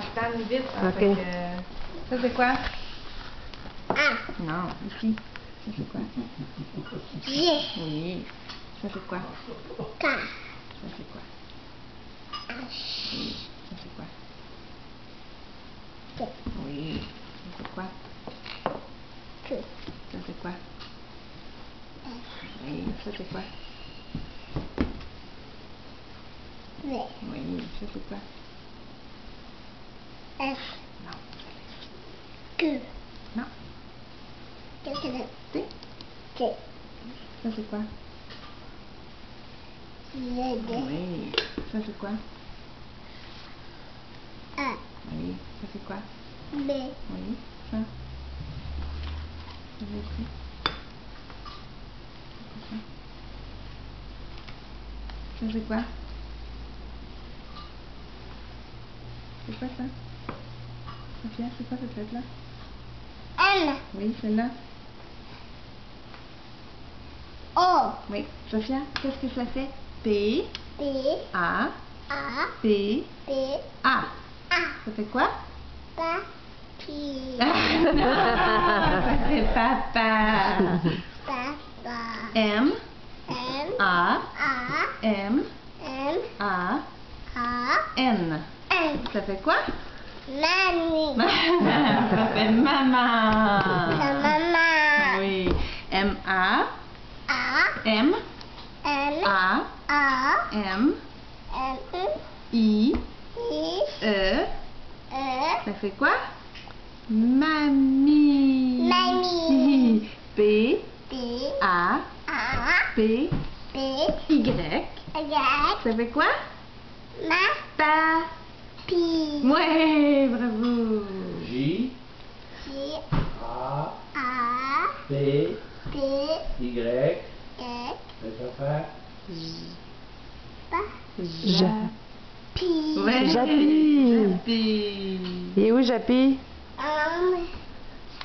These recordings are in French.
stand vite. Ok. Fait que, ça c'est quoi? A. Non, ici. Ça c'est quoi? G. Oui. Ça c'est quoi? K. Ça c'est quoi? H. Oui. Ça c'est quoi? T. Oui. Ça c'est quoi? Q. Ça c'est quoi? S. Oui. Ça c'est quoi? V. Oui. Ça c'est quoi? F. Non. Q. Non. T. T. T. Ça c'est quoi? Z. Oui. Ça c'est quoi? A. Oui. Ça c'est quoi? B. Oui. Ça. Ça c'est quoi? Ça c'est quoi? C'est quoi ça? Sophia, c'est quoi cette lettre-là? N. Oui, celle-là? O. Oui. Sophia, qu'est-ce que ça fait? P, P. A, A. P, P. A. A. Ça fait quoi? Papi. Non, ça fait papa. Papa. M, M. A, A. M, M. A, A. N. N. Ça fait quoi? Mamie. Ça fait maman. La maman. Oui. M, A, A. M, N. A, A. M, M. I, I. E. E. Ça fait quoi? Mamie. Mamie. P, P. A, A. P, P. Y. Y. Ça fait quoi? Ma. Papi. Pi. Ouais, bravo. J, J. A, A. P, P. Y, Y. ça fait Pa. Pi. Ouais. Japi. Japi. Il est où, Japi?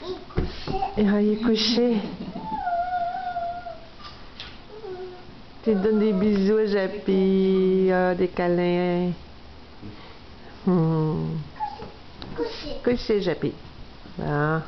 Il est couché. Il est couché. Tu te donnes des bisous à Japi. Ah, des câlins. Couché. Couché, Japi. Ah.